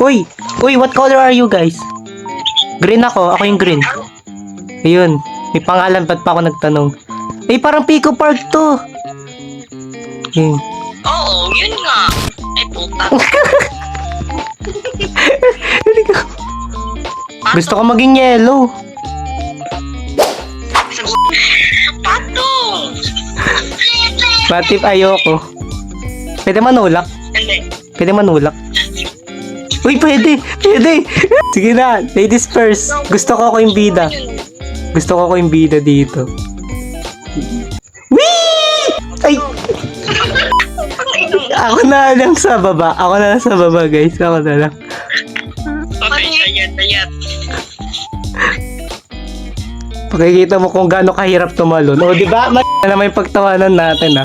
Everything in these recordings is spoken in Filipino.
Uy! Uy, what color are you guys? Green ako. Ako yung green. Ayun. May pangalan. Ba't pa ako nagtanong? Ay, parang Pico Park to. Ayun. Oo, yun nga. Ay, puta. Gusto ko maging yellow. Patong! What if ayoko? Pwede manulak? Hindi. Pwede manulak? Uy, pwede! Pwede! Sige na, ladies first. Gusto ko ako yung bida. Gusto ko ako yung bida dito. Whee! Ay! Ako na lang sa baba. Ako na lang sa baba, guys. Ako na lang. Okay, sayat. Pakikita mo kung gaano kahirap tumalon. O, di ba? Na naman yung pagtawanan natin, ha?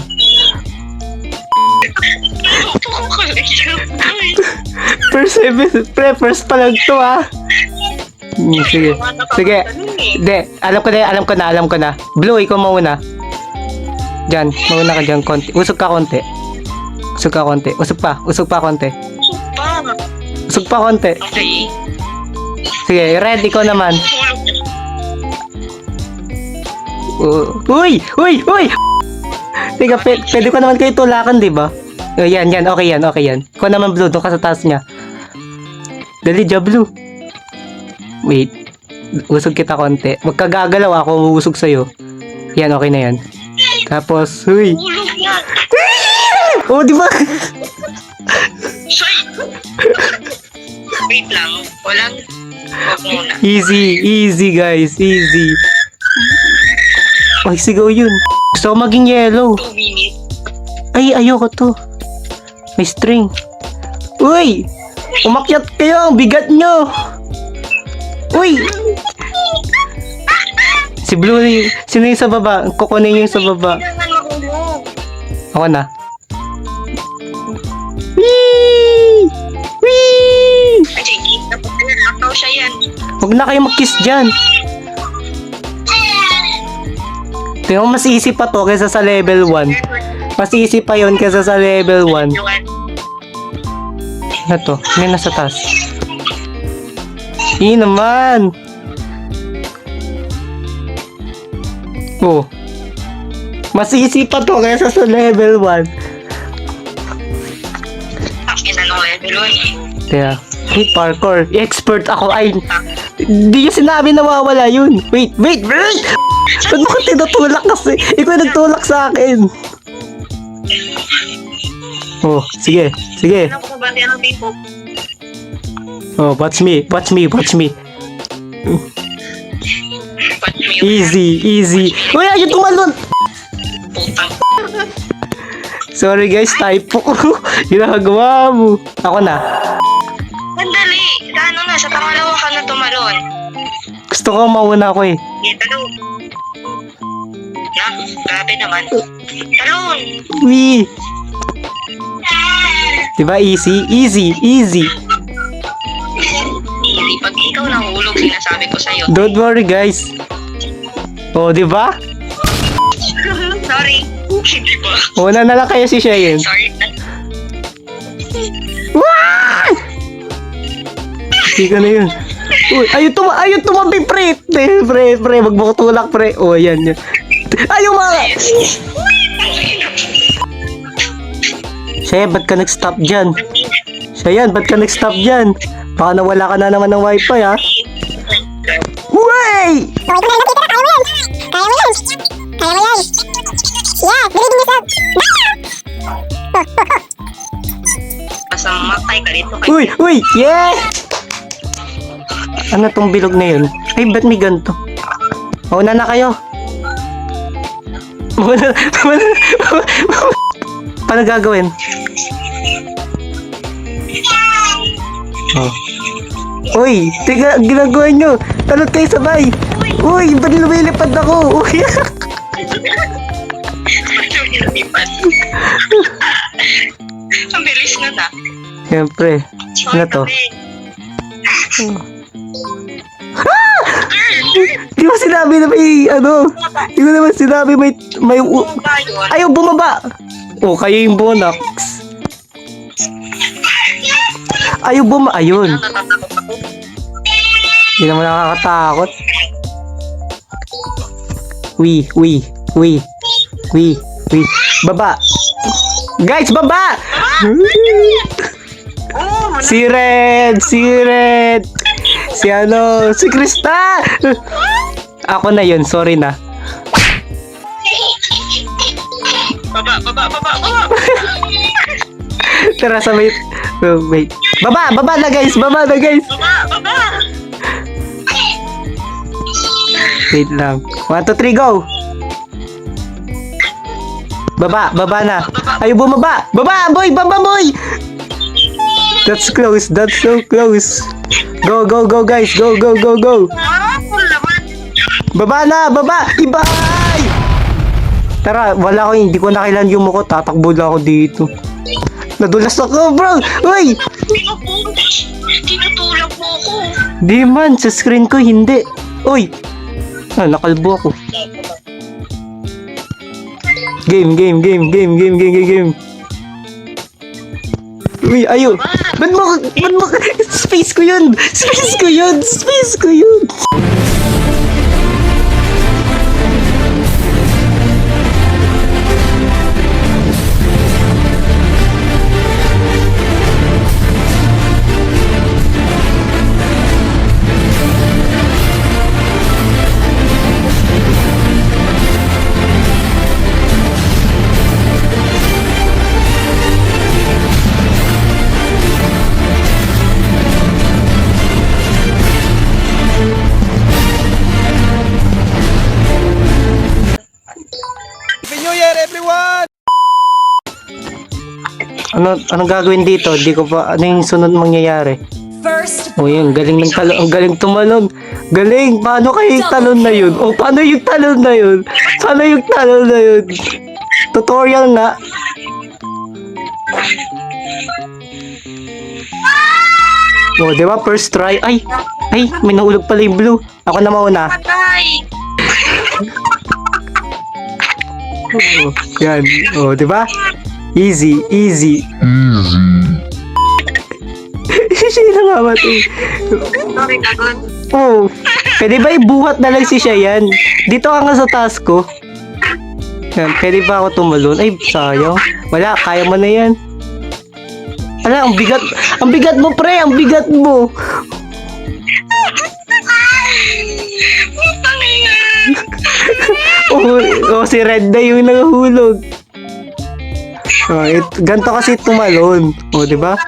First pa lang to, ha? Sige. Sige. Hindi. Alam ko na. Blue, ikaw mauna. Diyan. Mauna ka dyan. Konti. Usog ka konti. Usog pa konti. Usog pa konti. Okay. Sige, red, ikaw naman. Uy! Teka, pwede ko naman kayo tulakan, di ba? Yan. Okay yan. Ikaw naman blue, doon ka sa taas niya. Dali, blue. Wait. Usog kita konti. Huwag ka gagalaw, ako uusog sa'yo. Yan, okay na yan. Tapos, huy. Ulog yan. Oh, di ba? Say! Wait lang. Walang... Huwag muna. Easy, guys. Easy. Ay, sigaw yun. Gusto ko maging yellow. 2 minutes. Ay, ayoko to. May string. Uy! Umakyat kayo! Ang bigat nyo! Uy! Si Blue, sino yung sa baba? Kukunin yung sa baba. Hindi naman mahulog. Ako na. Whee! Whee! Ay, sige. Dapat na nakaw siya yan. Huwag na kayo mag-kiss dyan. Tingnan mo, mas easy pa to kaysa sa level 1. Mas easy pa yun kaysa sa level 1. Ano to? Ano yung nasa taas? Hindi naman. Oh. Mas easy pa to kaysa sa level 1. Akin na nung level 1. Kaya, hey, parkour. Expert ako. Ay, hindi yung sinabi na mawawala yun. Wait! Ba't mo ka tinutulak kasi? Ikaw nagtulak sa akin. Oh, sige. Ano ko ba ng tipo? Oh, watch me. Easy. Uy, ayun tumalon! Putang. Sorry guys, typo ko. Ginagawa mo. Ako na. Sandali. Sa pangalawa ka na tumalon. Gusto ko mauna ako eh. Talon. Na, grabe naman. Talon. Wee! Diba easy? Easy. Easy. Pag ikaw nahulog, sinasabi ko sa'yo. Don't worry guys. Oh, diba? Sorry. Hindi ba? Una na lang kayo si Cheyenne. Sorry. Wah! Hindi ka na yun. Uy, ayun tumabi, pre. Pre, wag mo ko tulak, pre. Oh, yan. Ayaw mga! Siya, ba't ka nag-stop dyan? Baka nawala ka na naman ng wifi, ha? Wey! Kaya mo yan. Yeah, believe in yourself. Basta mamatay ka dito. Uy! Yeah! Ano tong bilog na yun? Ay, ba't may ganito? Mauna na kayo. Paano gagawin? Oh. Uy! Tiga, ginagawa nyo! Talot kayo sabay! Uy! Ba't lumilipad ako? Uy! Ang bilis na na. Siyempre. Ano to? Di ba sinabi na may ano? Di ba naman sinabi may ayaw bumaba. Oh, kayo yung bonax. Ayaw ayun. Natatakot ako. Hindi naman nakakatakot. Wi. Baba. Guys, baba! Oh, Si Red! Si Krista! Ako na yun, sorry na. Baba. Tara, sabay. Oh, wait. Baba na guys! Baba. Wait lang. 1, 2, 3, go! Baba na. Ayaw bumaba! Baba boy! That's close, that's so close. Go guys, go. Ah, laman. Baba! Ibay! Tara, hindi ko na kailan yung mukha. Tatakbo lang ako dito. Nadulas ako, bro! Uy! Tinutulak mo ako. Di man, sa screen ko hindi. Uy! Nakalbo ako. Game. Uy, ayo. Ba't mo, space ko yun. Anong gagawin dito? Di ko pa, ano yung sunod mangyayari? Oh, yun, galing ng talon. Ang galing tumalon. Galing! Paano kayo yung talon na yun? Oh, paano yung talon na yun? Tutorial nga. Oh, di ba? First try. Ay, may nahulog pala yung blue. Ako na mauna. Patay. Oh, yan. Oh, di ba? Easy. Siya na nga ba ito? Sorry, Dagon. Oh, pwede ba ibuhat na lang si Cheyenne? Dito ka nga sa task ko. Yan, pwede ba ako tumalon? Ay, sayang. Wala, kaya mo na yan. Ala, ang bigat mo, pre, ang bigat mo. Putang ina. Si Red na yung nahulog. Ganto kasi tumalon. Oh, di ba?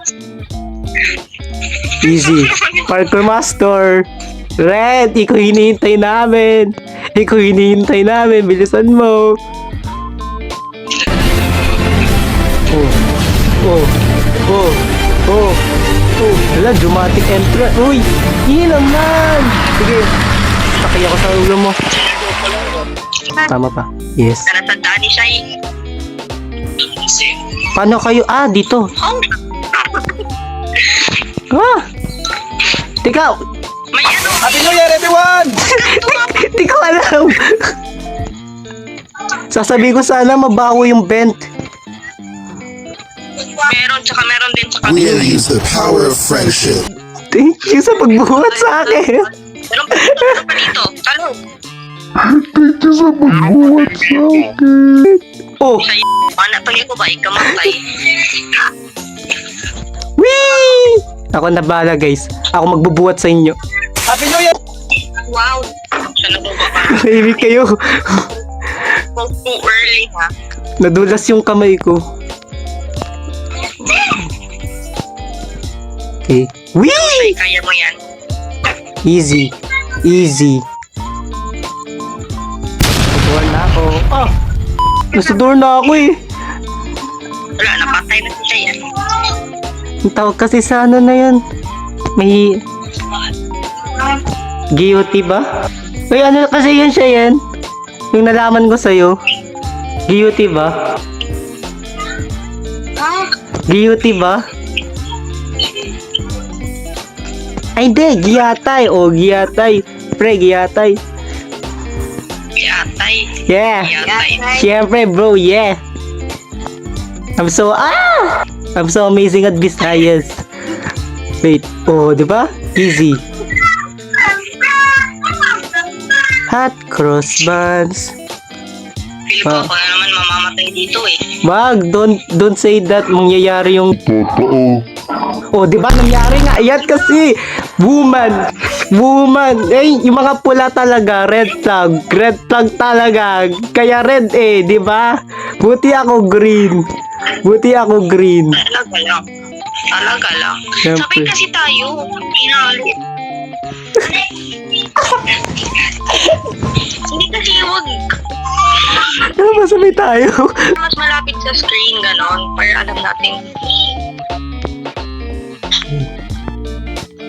Easy. Parkour master. Red, ikaw hinihintay namin. Bilisan mo. Wala, dramatic entrance. Uy, yun naman. Sige, sakay ako sa ulo mo. Tama pa. Yes. Naratandaan ni Shai. Paano kayo? Dito. Teka. May ano? Happy New Year, everyone! Di ko alam. Sasabihin ko sana mabaho yung vent. Meron din sa kabila. We'll use the power of friendship. Thank you sa pagbuhat sa akin. Meron pa dito. Talon. Oh, Shai, anak pagi ko ba? Ikamatay. wee! Ako na bahala, guys. Ako magbubuhat sa inyo. Happy New Year! Wow. Siya na ba pa? Baby kayo. Too early, ha? Nadulas yung kamay ko. Okay. Wee! Kaya mo yan. Easy. Door na ako. Nasa door na ako eh. Wala, napatay na si Shai. Ang tawag kasi sa ano na yun. May GOT ba? Uy, ano kasi yun siya yan? Yung nalaman ko sa'yo. GOT ba? GOT ba? Ay, hindi. Giyatay. Giyatay. Pre, giyatay. Yatay. Yeah. Siyempre, bro. Yeah. I'm so amazing at Visayas. Wait. Oh, di ba? Easy. Hot cross buns. Feel ko ako na naman mamamatay dito eh. Wag, don't say that. Mangyayari yung... Oh, di ba? Nangyari nga. Yan kasi. Woman. Eh, yung mga pula talaga. Red flag. Red flag talaga. Kaya red eh, di ba? Buti ako green. Talaga lang. Siyempre. Sabay kasi tayo. Pinali. Hindi kasi wag Ano ba sabay tayo? mas malapit sa screen ganon para alam natin.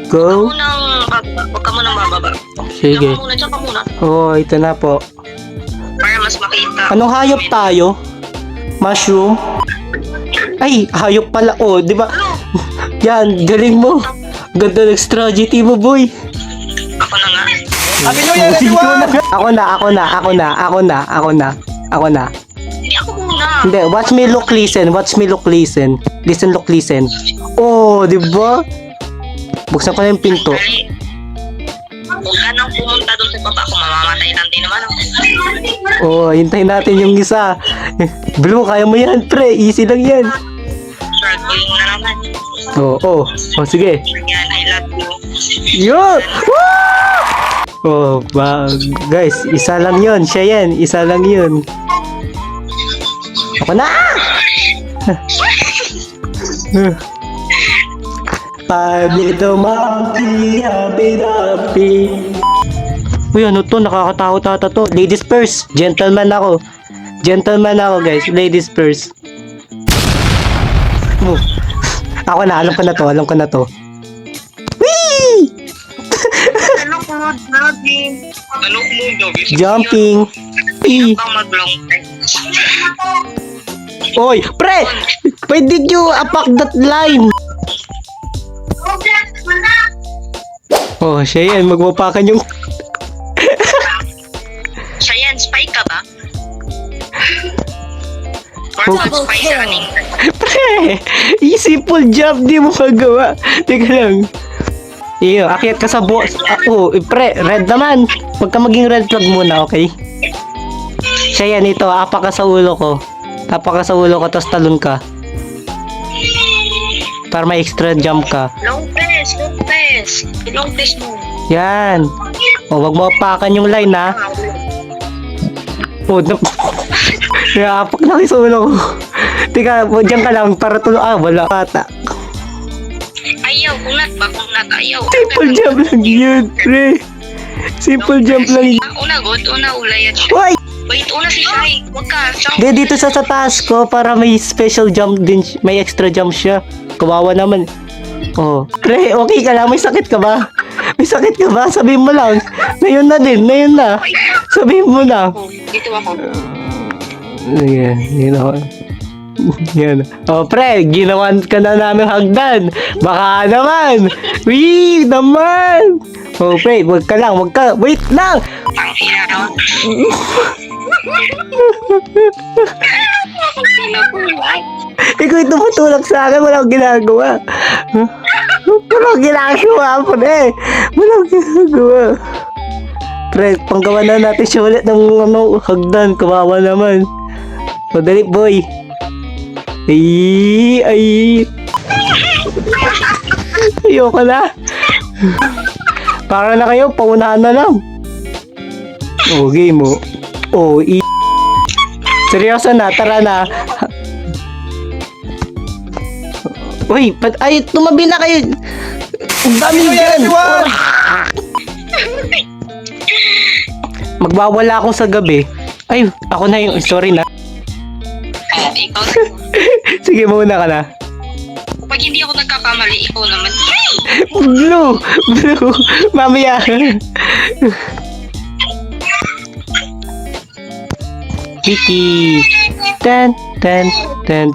Go. Huwag ka munang bababa. Sige. Diyan ka muna. Oh, ito na po. Para mas makita. Anong hayop tayo? Mushroom? Ay, hayop pala. Oh, di ba? Yan, galing mo. Ganda ng strategy mo, boy. Ako na nga. Happy New Year, Ikaw everyone! na. Ako na. Hindi ako muna. Hindi, watch me look, listen. Listen, look, listen. Oh, di ba? Buksan ko na yung pinto. Dali. Huwag ka nang pumunta doon sa baba. Kung mamamatay lang din naman. Oh, hintayin natin yung isa. Blue, kaya mo yan, pre. Easy lang yan. Struggling na naman. Oh, sige. Yan, I love you. Yo! Woo! Oh, guys, isa lang yun. Siya yan, isa lang yun. Ako na! A little monkey, happy. Uy, ano to? Nakakatakot ata to. Ladies first. Gentleman ako, guys. Ladies first. Oh. Ako na, alam ko na to. Whee! Ano ko, Nagin? Ano mo, Dobby? Jumping. Whee! Bang mag-long time. Oy, pre! Why did you apak that line? Oh, siya yan. Magwapakan yung... Siya yan, spy ka ba? Or Oh. spy sa running? Pre! Simple job, di mo magawa. Teka lang. Iyo, akyat ka sa boss. Pre, red naman. Huwag ka maging red flag muna, okay? Siya yan, ito. Apa ka sa ulo ko. Tapos talon ka. Para may extra jump ka. Long press. Long press mo. Yan. O, wag mo apakan yung line, ha? O, naapak na kayo sa ulo ko. Teka, dyan ka lang para wala kata. Ayaw, kunat, ayaw. Simple jump lang yun, pre. Simple jump lang yun. Una, ulayat siya. Uy! Wait, una si Shai. Huwag ka. Dito sa taas ko para may special jump din, may extra jump siya. Kawawa naman. Oh, pre, okay ka lang? May sakit ka ba? Sabihin mo lang. Ngayon na. Sabihin mo na. Dito ako. Yan. Oh, pre, ginawan ka na namin hagdan. Baka naman. Wee, naman. Oh, pre, wag ka. Wait lang. Ang hina. Ikaw yung tumutulak sa akin, walang ginagawa. Pre. Pre, panggawa na natin siya ulit ng hagdan. Kawawa naman. O, dali, boy. Ay. Ayoko na. Para na kayo, paunahan na lang. O, game mo. O, seryoso na, tara na. Uy, tumabi na kayo. Ang dami Happy New Year, dyan. everyone! Magbawala akong sa gabi. Ay, ako na yung, sorry na. Ikaw. Sige, muna ka na. Pag hindi ako nagkakamali, ikaw naman. Blue. Mamaya. Kiki. Ten.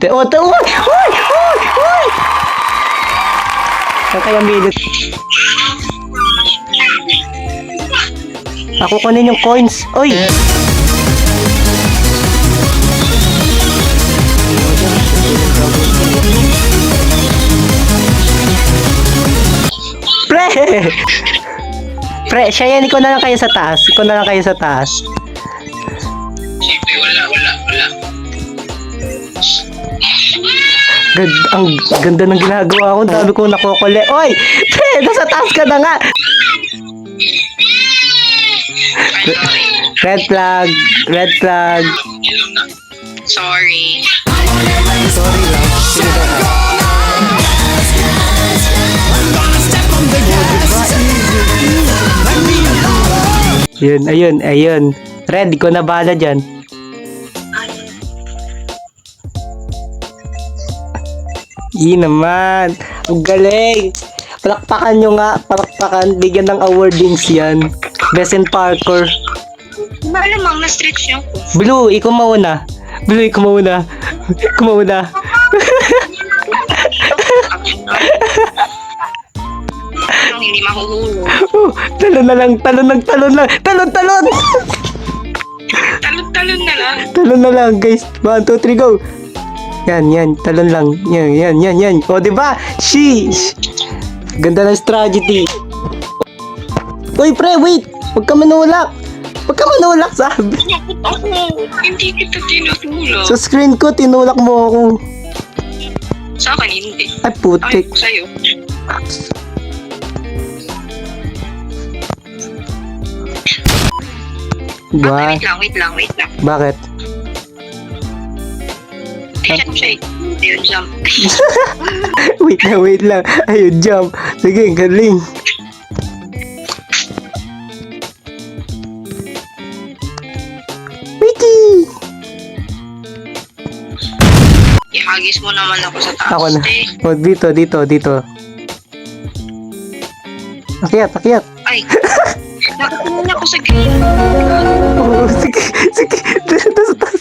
Oh, uy! Saan kaya minute? Ako kunin yung coins. Oy! Pre, siya yan. Ikaw na lang kayo sa taas. Ikaw na lang kayo sa taas. Siyempre, wala. Ang ganda ng ginagawa ko. Dami ko nakukuli. Oy! Pre, nasa taas ka na nga. Ay, sorry. Red flag. Red flag. Sorry. Sorry lang. Sige na. Ayun. Red, ikaw na bahala dyan. Naman. Ang galing. Palakpakan nyo nga. Palakpakan. Bigyan ng awardings yan. Best in parkour. Malamang na-stretch niyo ako. Blue, ikaw mauna. Blue, ikaw mauna. Ikaw mauna. Anong hindi mahuhulog? Talon na lang. Talon. Talon-talon na lang. Talon na lang, guys. 1, 2, 3, go. Yan. Talon lang. Yan. O, diba? Sheesh. Ganda ng strategy. Uy, pre, wait. Huwag ka manulak. Sabi. Nakot ako. Hindi kita tinutulog. Sa screen ko, tinulak mo ako. Sa akin, hindi. Ay, putik. Ay, sa'yo. Ba? Wait lang. Bakit? Ay, siya. Ayun, jump. Wait lang. Ayun, jump. Sige, galing. Wiki! Ihagis mo naman ako sa taas. Ako na. Eh. O, dito. Akyat. Ay. Nakakunan ako sa green. Oo, sige. Tas.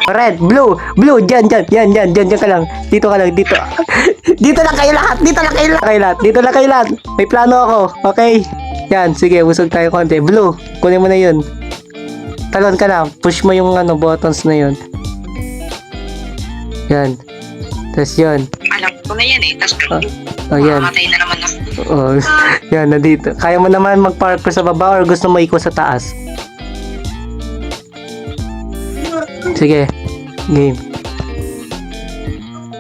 Red, blue, dyan ka lang. Dito ka lang. Dito lang kayo lahat. May plano ako, okay? Yan, sige, usog tayo konti. Blue, kunin mo na yun. Talon ka na, push mo yung buttons na yun. Yan. Tapos yun. Alam ko na yan eh. Tapos Yan. mamatay na naman ako. Oh, yan, nandito. Kaya mo naman mag-parkour sa baba or gusto mo iko sa taas? Sige. Game.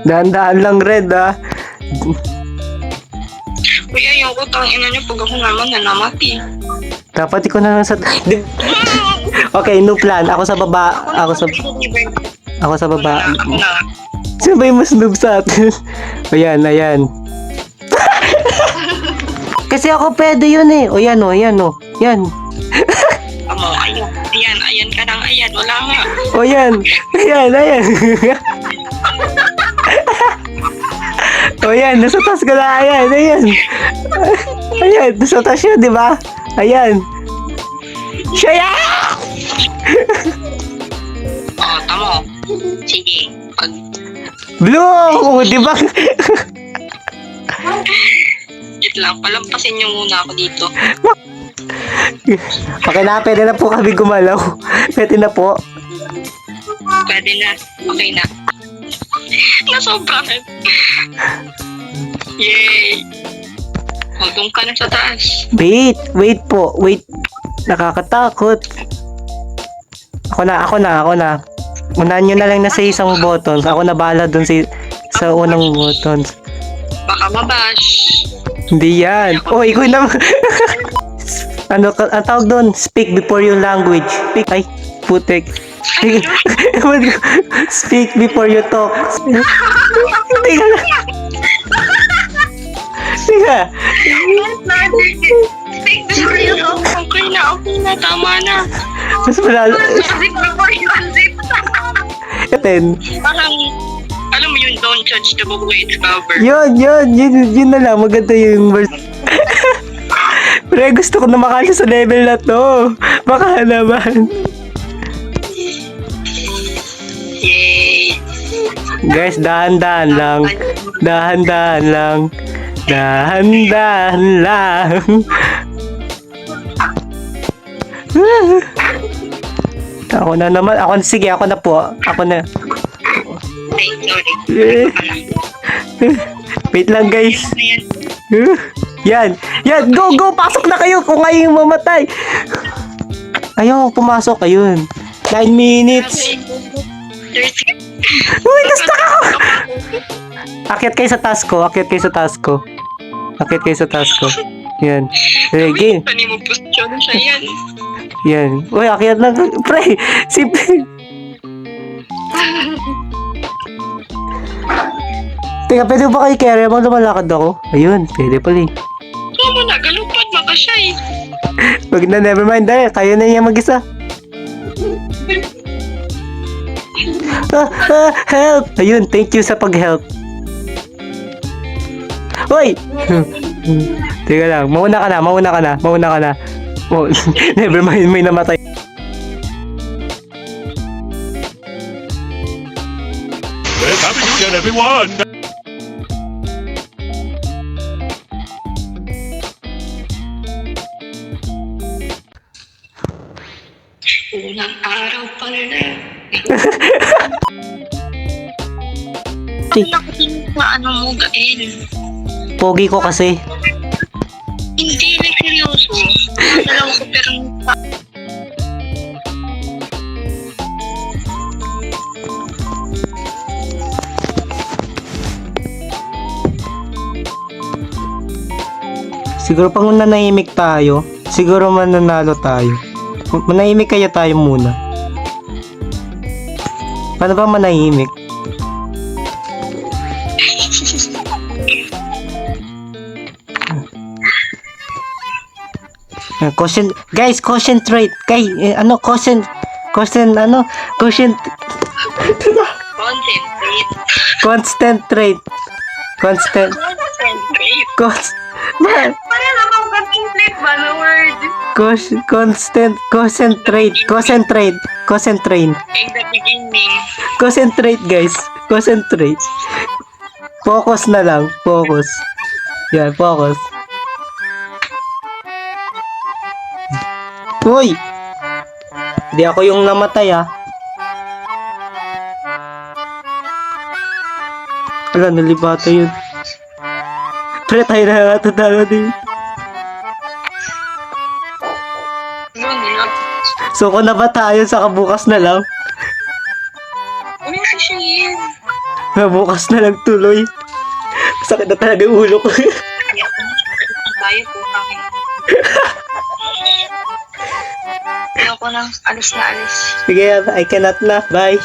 Dahan-dahan lang, Red, ha? Uy, ayoko tang ina niyo pag ako naman namati. Dapat iko na lang sa... Okay, no plan. Ako sa baba. Ako sa baba. Ako na. Sino ba yung mas noob sa atin? Ayan. Kasi ako pwede yun eh. O yan. Yan. Amo, ayan ka nang ayan. Wala nga. O yan. O yan, nasa taas ka na. Ayan. Nasa taas yun, di ba? Ayan. Siya yan! Oo, tamo. Sige. Blue! Di ba? Wait lang, palampasin niyo muna ako dito. Okay na, pwede na po kami gumalaw. Pwede na po. Pwede na. Okay na. Nasobrahan. Yay! Hanggang ka na sa taas. Wait po. Nakakatakot. Ako na. Unahan nyo na lang na sa isang buttons. Ako na bahala dun sa unang buttons. Baka mabash. Hindi yan. Oh, ikaw naman. Ang tawag doon? Speak before your language. Ay, putik. Speak before you talk. Hindi ka na. Sige. Speak before you talk. Okay na. Tama na. Mas malalo. Speak before you unzip. Parang, alam mo yun, don't judge the book by its cover. Yun na lang. Maganda yung verse. Pre, gusto ko na makasya sa level na to. Baka naman. Yay! Guys, dahan-dahan lang. Ako na naman. Sige, ako na po. Ako na. Ay, sorry. Eh. Wait lang guys. Ayan. Yan. Yan. Go, go. Pasok na kayo kung kayo yung mamatay. Ayaw, pumasok. Ayun. 9 minutes. 30. Uy, gusto ko. Akyat kayo sa task ko. Akyat kayo sa task ko. Akyat kayo sa task ko. Yan. Sige. Pani mo posture siya yan. Yan. Uy, akyat lang. Pre. Simple. Teka, pwede ba kayo carry mo? Lumalakad ako. Ayun, pwede pala eh. Tama na, galupad, baka siya eh. Wag na, never mind. Dahil, kaya na niya mag-isa. Help! Ayun, thank you sa pag-help. Hoy! Teka lang, mauna ka na. Oh, never mind, may namatay. Let's have a good everyone. Unang araw pa na. Ti- Na ano mo, Gael? Pogi ko kasi. Hindi, like, seryoso. Dalawa ko pero Siguro pag nanahimik tayo, siguro mananalo tayo. Manahimik kaya tayo muna. Paano ba manahimik? Guys, concentrate. Guys, quotient, concentrate. concentrate. Concentrate. Man, Para na bang contemplate ba na word? concentrate. In the beginning. Concentrate, guys. Concentrate. Focus na lang. Focus. Yan, focus. Uy! Hindi ako yung namatay, ah. Wala, nalibata yun. Pre, tayo na natatalo din. Yun nga. So, kung na ba tayo sa kabukas na lang? Ano kasi siya yun? Bukas na lang tuloy. Sakit na talaga yung ulo ko. Tayo po kami. Ayoko nang alis na alis. Sige, I cannot na. Bye.